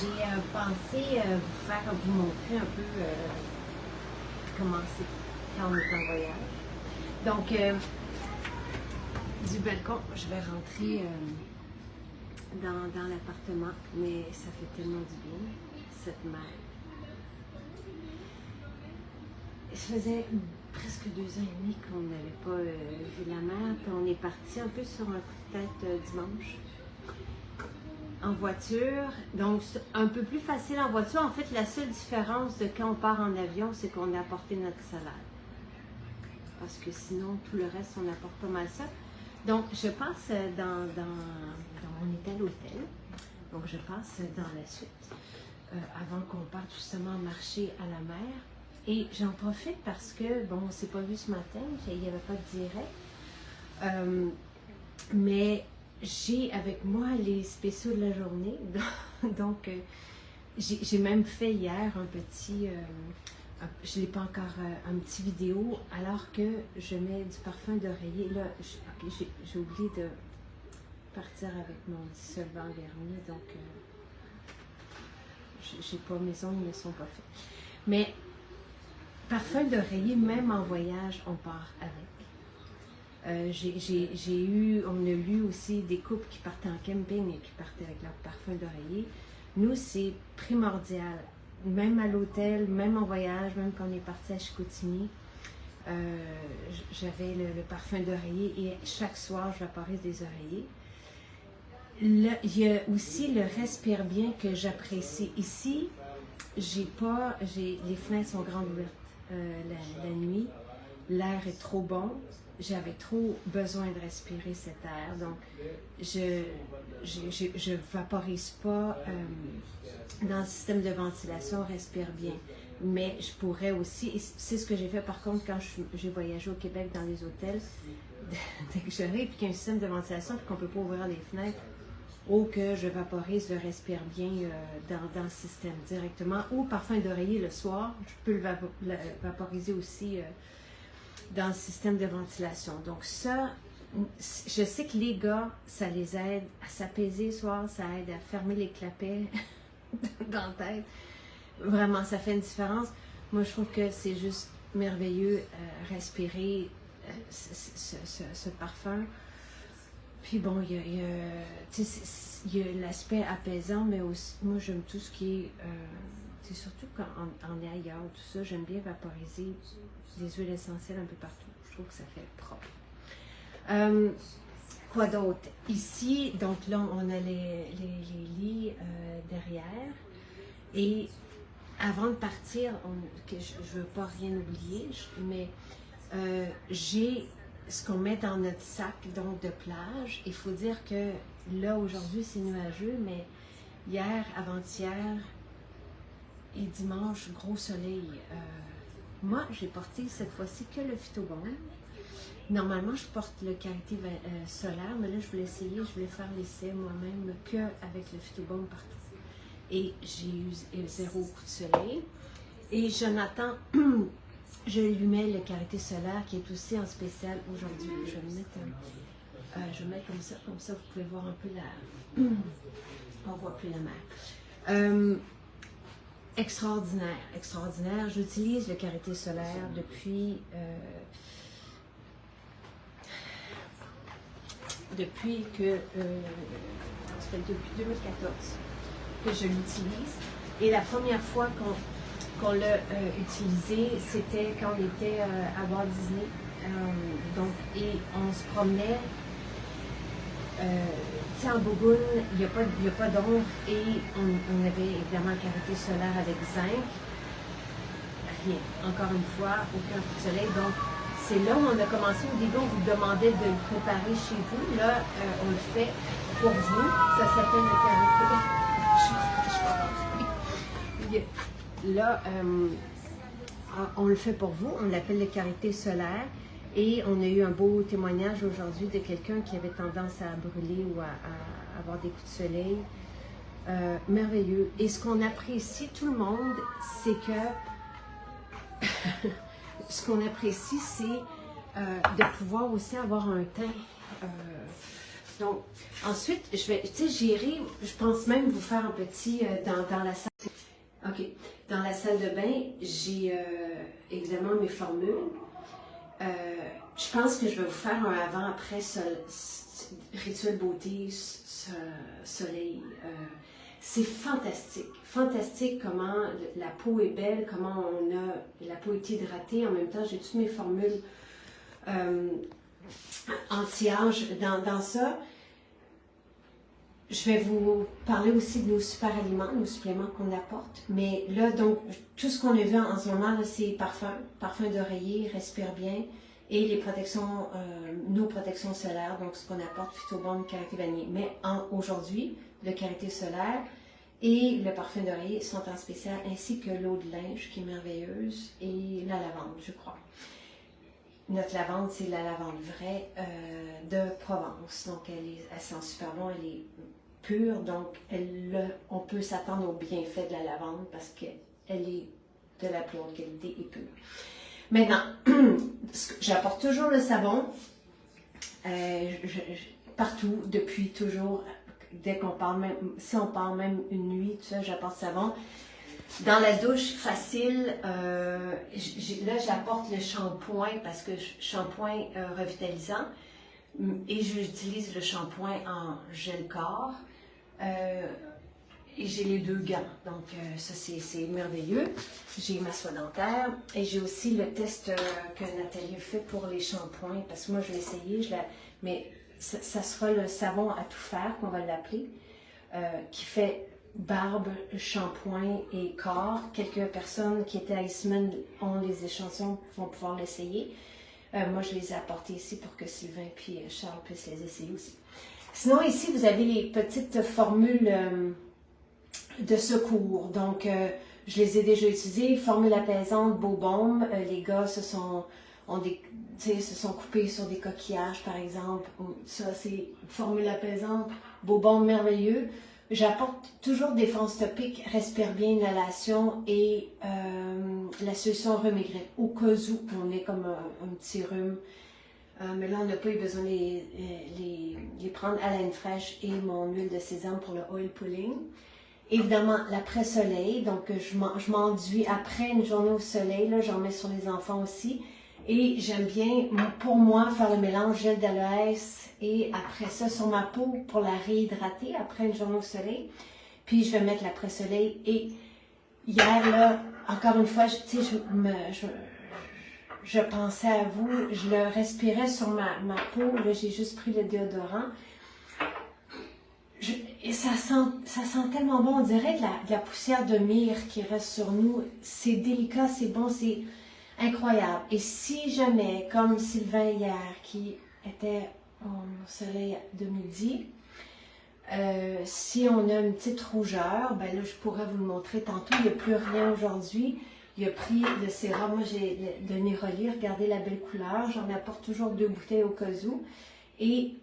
j'ai pensé vous montrer un peu comment c'est quand on est en voyage. Donc, du balcon, je vais rentrer dans l'appartement, mais ça fait tellement du bien, cette mer. Ça faisait presque 2 ans et demi qu'on n'avait pas vu la mer, puis on est parti un peu sur un coup de tête dimanche. En voiture, donc un peu plus facile en voiture. En fait, la seule différence de quand on part en avion, c'est qu'on a apporté notre salade. Parce que sinon, tout le reste, on apporte pas mal ça. Donc, je passe on est à l'hôtel, donc je passe dans la suite, avant qu'on parte justement marcher à la mer. Et j'en profite parce que, bon, on ne s'est pas vu ce matin, il n'y avait pas de direct. Mais j'ai avec moi les spéciaux de la journée. Donc, j'ai même fait hier un petit, je ne l'ai pas encore, un petit vidéo, alors que je mets du parfum d'oreiller. Là, j'ai oublié de partir avec mon dissolvant vernis, donc j'ai pas, mes ongles ne sont pas faits. Mais parfum d'oreiller, même en voyage, on part avec. On a lu aussi des couples qui partaient en camping et qui partaient avec leur parfum d'oreiller. Nous, c'est primordial. Même à l'hôtel, même en voyage, même quand on est parti à Chicoutimi, j'avais le parfum d'oreiller et chaque soir, je vaporise des oreillers. Là, il y a aussi le respire bien que j'apprécie. Ici, les fenêtres sont grandes ouvertes la nuit. L'air est trop bon. J'avais trop besoin de respirer cet air. Donc, je vaporise pas dans le système de ventilation, respire bien. Mais je pourrais aussi, et c'est ce que j'ai fait par contre quand j'ai voyagé au Québec dans les hôtels, dès que j'arrive et qu'il y a un système de ventilation et qu'on ne peut pas ouvrir les fenêtres, ou que je vaporise, je respire bien dans le système directement, ou parfum d'oreiller le soir, je peux le vaporiser aussi dans le système de ventilation. Donc ça, je sais que les gars, ça les aide à s'apaiser le soir, ça aide à fermer les clapets dans la tête. Vraiment, ça fait une différence. Moi, je trouve que c'est juste merveilleux respirer ce parfum. Puis bon, il y a l'aspect apaisant, mais aussi, moi j'aime tout ce qui est, c'est surtout quand on est ailleurs, tout ça, j'aime bien vaporiser des huiles essentielles un peu partout. Je trouve que ça fait propre. Quoi d'autre? Ici, donc là, on a les lits derrière. Et avant de partir, je ne veux pas rien oublier, mais j'ai ce qu'on met dans notre sac donc de plage. Il faut dire que là, aujourd'hui, c'est nuageux, mais hier, avant-hier et dimanche, gros soleil. Moi, j'ai porté cette fois-ci que le Phytobaume. Normalement, je porte le Karité solaire, mais là, je voulais essayer, je voulais faire l'essai moi-même qu'avec le Phytobaume partout. Et j'ai eu 0 coup de soleil. Et Jonathan, je lui mets le Karité solaire qui est aussi en spécial aujourd'hui. Je vais le mettre, je vais mettre comme ça, vous pouvez voir un peu la... On voit plus la mer. Extraordinaire, extraordinaire. J'utilise le Karité solaire depuis que, ça fait depuis 2014 que je l'utilise. Et la première fois qu'on l'a utilisé, c'était quand on était à Walt Disney. Et on se promenait, en Bougoune, il n'y a pas d'ombre et on avait évidemment le Karité solaire avec zinc. Rien, encore une fois, aucun coup de soleil. Donc, c'est là où on a commencé. Au début, on vous demandait de le préparer chez vous. Là, on le fait pour vous. Ça s'appelle le Karité. Là, on le fait pour vous. On l'appelle le Karité solaire. Et on a eu un beau témoignage aujourd'hui de quelqu'un qui avait tendance à brûler ou à avoir des coups de soleil. Merveilleux. Et ce qu'on apprécie tout le monde, c'est que ce qu'on apprécie, c'est de pouvoir aussi avoir un teint Donc, ensuite, j'irai, je pense même vous faire un petit dans la salle. OK. Dans la salle de bain, j'ai évidemment mes formules. Je pense que je vais vous faire un avant-après rituel beauté, soleil. C'est fantastique. Fantastique comment la peau est belle, comment la peau est hydratée. En même temps, j'ai toutes mes formules anti-âge dans ça. Je vais vous parler aussi de nos super aliments, nos suppléments qu'on apporte. Mais là, donc, tout ce qu'on a vu en ce moment, c'est parfum d'oreiller, respire bien, et les protections, nos protections solaires, donc ce qu'on apporte, Phytobond, Karité vanille. Mais aujourd'hui, le Karité solaire et le parfum d'oreiller sont en spécial, ainsi que l'eau de linge qui est merveilleuse, et la lavande, je crois. Notre lavande, c'est la lavande vraie de Provence. Donc, elle sent super bon, elle est pure. Donc, on peut s'attendre aux bienfaits de la lavande parce qu'elle est de la plus haute qualité et pure. Maintenant, j'apporte toujours le savon partout, depuis toujours. Dès qu'on part, même si on part même une nuit, tout ça, j'apporte savon. Dans la douche, facile, là j'apporte le shampoing parce que shampoing revitalisant et j'utilise le shampoing en gel corps et j'ai les 2 gants, donc ça c'est merveilleux. J'ai ma soie dentaire et j'ai aussi le test que Nathalie a fait pour les shampoings parce que moi je vais essayer, mais ça sera le savon à tout faire qu'on va l'appeler, qui fait barbe, shampoing et corps. Quelques personnes qui étaient à Eastman ont les échantillons, vont pouvoir l'essayer. Moi, je les ai apportés ici pour que Sylvain et Charles puissent les essayer aussi. Sinon, ici, vous avez les petites formules de secours. Donc, je les ai déjà utilisées. Formule apaisante, Beau Baume. Les gars se sont coupés sur des coquillages, par exemple. Ça, c'est formule apaisante, Beau Baume merveilleux. J'apporte toujours défense topique, respire bien, inhalation et la solution rhume-maigret. Au cas où on est comme un petit rhume. Mais là, on n'a pas eu besoin de les prendre à laine fraîche et mon huile de sésame pour le oil pulling. Évidemment, l'après-soleil. Donc, je m'enduis après une journée au soleil. J'en mets sur les enfants aussi. Et j'aime bien, pour moi, faire le mélange gel d'aloès et après ça sur ma peau pour la réhydrater après une journée au soleil. Puis je vais mettre l'après-soleil. Et hier, là, encore une fois, je pensais à vous, je le respirais sur ma peau. Là, j'ai juste pris le déodorant. Et ça sent tellement bon. On dirait de la poussière de myrrhe qui reste sur nous. C'est délicat, c'est bon, c'est incroyable. Et si jamais, comme Sylvain hier, qui était au soleil de midi, si on a une petite rougeur, ben là, je pourrais vous le montrer tantôt. Il n'y a plus rien aujourd'hui. Il a pris le sérum. Moi, j'ai de Neroli. Regardez la belle couleur. J'en apporte toujours 2 bouteilles au cas où. Et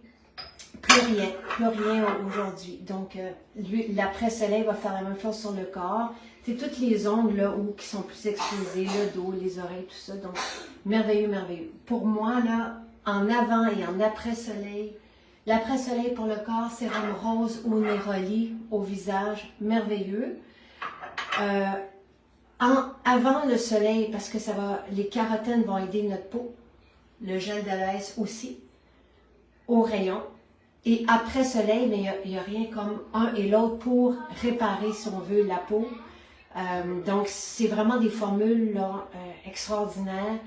plus rien aujourd'hui. Donc, l'après-soleil va faire la même chose sur le corps. C'est toutes les ongles là, qui sont plus exposés, le dos, les oreilles, tout ça. Donc, merveilleux, merveilleux. Pour moi, là, en avant et en après-soleil, l'après-soleil pour le corps, sérum rose ou Neroli au visage, merveilleux. Avant le soleil, parce que les carotènes vont aider notre peau, le gel d'aloès aussi, au rayon. Et après soleil, mais il n'y a rien comme un et l'autre pour réparer, si on veut, la peau. Donc, c'est vraiment des formules là, extraordinaires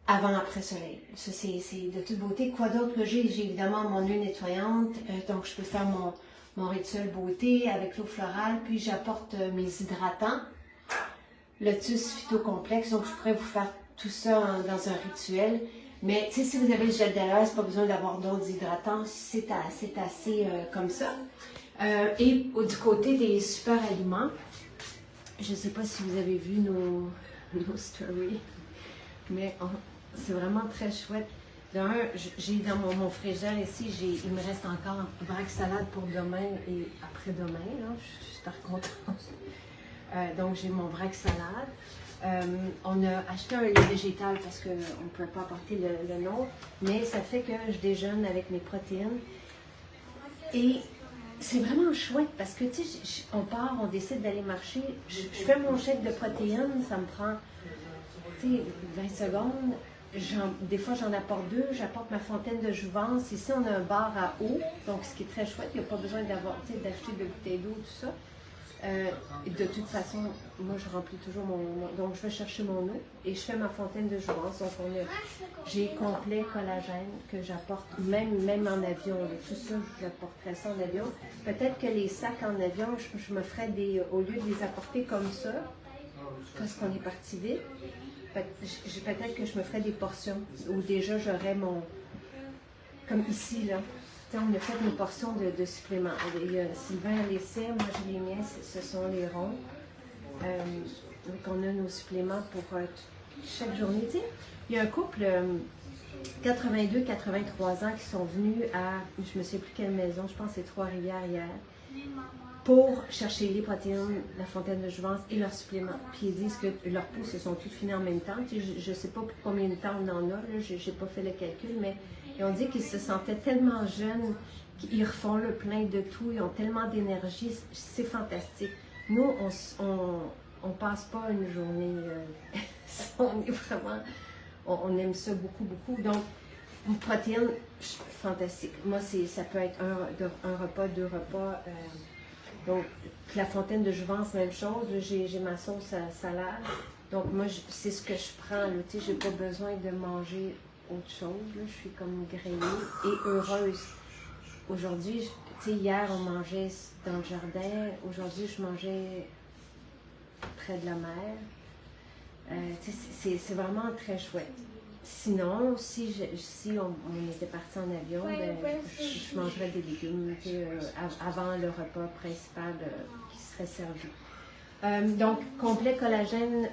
avant-après soleil. Ça, c'est de toute beauté. Quoi d'autre que j'ai? J'ai évidemment mon huile nettoyante. Donc, je peux faire mon rituel beauté avec l'eau florale. Puis, j'apporte mes hydratants. Lotus phytocomplexe. Donc, je pourrais vous faire tout ça dans un rituel. Mais, tu sais, si vous avez le gel d'aloès, pas besoin d'avoir d'autres hydratants. C'est assez comme ça. Et du côté des super aliments, je ne sais pas si vous avez vu nos stories, mais c'est vraiment très chouette. D'un, j'ai dans mon frigidaire ici, il me reste encore vrac salade pour demain et après-demain. Je suis super contente. Donc, j'ai mon vrac salade. On a acheté un lait végétal parce qu'on ne peut pas apporter le nôtre, mais ça fait que je déjeune avec mes protéines. Et c'est vraiment chouette parce que, tu sais, on part, on décide d'aller marcher. Je fais mon chèque de protéines, ça me prend, tu sais, 20 secondes. Des fois, j'en apporte 2. J'apporte ma fontaine de jouvence. Ici, on a un bar à eau, donc ce qui est très chouette. Il n'y a pas besoin d'acheter de bouteilles d'eau, tout ça. De toute façon, moi, je remplis toujours donc, je vais chercher mon eau et je fais ma fontaine de jouvence. Donc, j'ai complet collagène que j'apporte, même en avion. Tout ça, j'apporterais ça en avion. Peut-être que les sacs en avion, je me ferais au lieu de les apporter comme ça, parce qu'on est parti vite, peut-être que je me ferais des portions où déjà j'aurais comme ici, là. On a fait des portions de suppléments. Sylvain a les siens, moi j'ai les miens, ce sont les ronds. Donc on a nos suppléments pour chaque journée. Tu sais, il y a un couple 82-83 ans qui sont venus je ne sais plus quelle maison, je pense que c'est Trois-Rivières hier, pour chercher les protéines, la fontaine de jouvence et leurs suppléments. Puis ils disent que leurs poux se sont toutes finis en même temps. Je ne sais pas pour combien de temps on en a, je n'ai pas fait le calcul, mais ils ont dit qu'ils se sentaient tellement jeunes, qu'ils refont le plein de tout, ils ont tellement d'énergie, c'est fantastique. Nous, on passe pas une journée, on est vraiment, on aime ça beaucoup, beaucoup. Donc, une protéine, fantastique. Moi, ça peut être un repas, 2 repas. Donc, la fontaine de jouvence, même chose. J'ai ma sauce salade. Donc, moi, c'est ce que je prends. Tu sais, j'ai pas besoin de manger autre chose. Là. Je suis comme grillée et heureuse. Aujourd'hui, tu sais, hier, on mangeait dans le jardin. Aujourd'hui, je mangeais près de la mer. C'est vraiment très chouette. Sinon, si on était parti en avion, je mangerais des légumes avant le repas principal qui serait servi. Donc, complet collagène,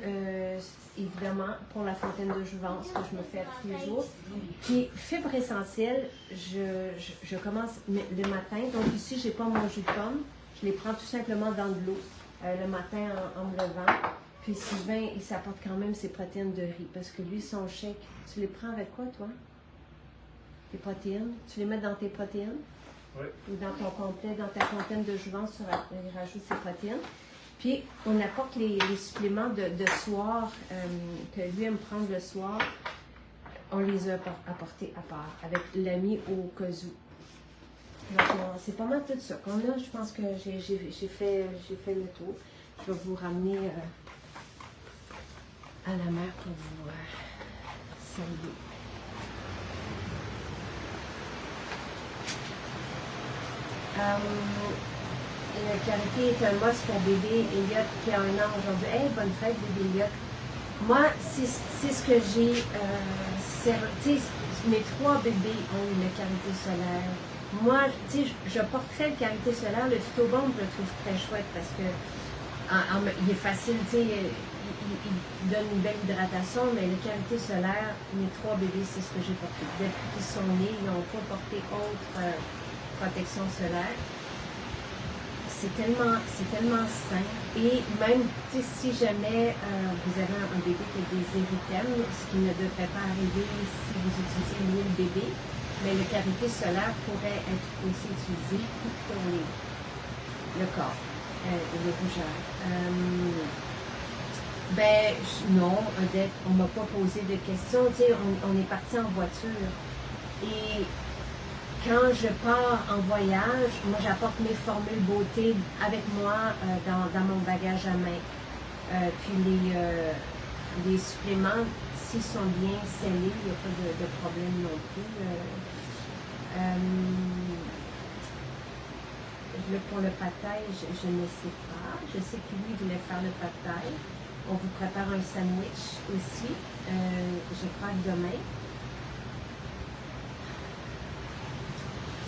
évidemment, pour la fontaine de jouvence que je me fais tous les jours. Puis, fibres essentielles, je commence le matin. Donc, ici, je n'ai pas mon jus de pomme. Je les prends tout simplement dans de l'eau le matin en me levant. Puis Sylvain, il s'apporte quand même ses protéines de riz. Parce que lui, son chèque, tu les prends avec quoi, toi? Tes protéines? Tu les mets dans tes protéines? Oui. Ou dans ton complet, dans ta fontaine de jouvence, tu rajoutes ses protéines. Puis, on apporte les suppléments de soir que lui aime prendre le soir. On les a apportés à part, avec l'ami au cas où. Donc, c'est pas mal tout ça. Comme là, je pense que j'ai fait le tour. Je vais vous ramener à la mer pour vous saluer. La carité est un must pour bébé Elliot qui a 1 an aujourd'hui. Hey, bonne fête, bébé Elliot. Moi, c'est ce que j'ai. Mes 3 bébés ont une carité solaire. Moi, tu sais, je porterais le carité solaire. Le phytobombe, je le trouve très chouette parce que il est facile, tu sais, il donne une belle hydratation, mais le carité solaire, mes 3 bébés, c'est ce que j'ai porté. Depuis qu'ils sont nés, ils n'ont pas porté autre protection solaire. C'est tellement sain. Et même si jamais vous avez un bébé qui a des érythèmes, ce qui ne devrait pas arriver si vous utilisez l'huile bébé, mais le carité solaire pourrait être aussi utilisé pour le corps, les rougeurs. Non, Odette, on ne m'a pas posé de questions. Tu sais, on est parti en voiture. Et quand je pars en voyage, moi j'apporte mes formules beauté avec moi dans mon bagage à main. Puis les suppléments, s'ils sont bien scellés, il n'y a pas de problème non plus. Là, pour le pad thai, je ne sais pas. Je sais que lui voulait faire le pad thai. On vous prépare un sandwich aussi, je crois que demain.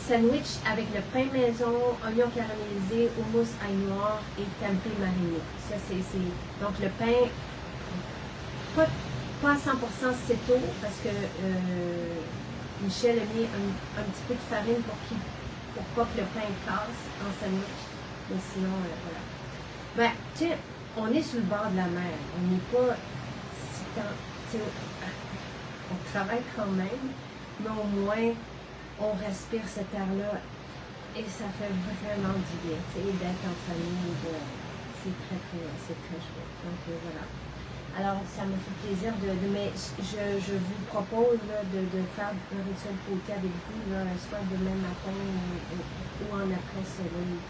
Sandwich avec le pain maison, oignon caramélisé, houmous ail noir et tempeh mariné. Ça, donc le pain, pas à 100% céto, parce que Michel a mis un petit peu de farine pour pas que le pain casse en sandwich. Mais sinon, voilà. Tu sais, on est sur le bord de la mer. On n'est pas on travaille quand même, mais au moins, on respire cet air-là Et ça fait vraiment du bien, tu sais, d'être en famille, c'est très chouette. Donc voilà. Alors, ça me fait plaisir mais je vous propose là, de faire un rituel côté avec vous, là, soit demain matin ou en après-soleil.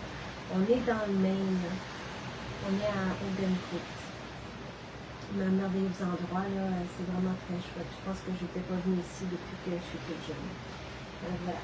On est dans le Maine, là. On est à Ogunquit. Un merveilleux endroit, là, c'est vraiment très chouette. Je pense que je n'étais pas venue ici depuis que je suis toute jeune. Voilà.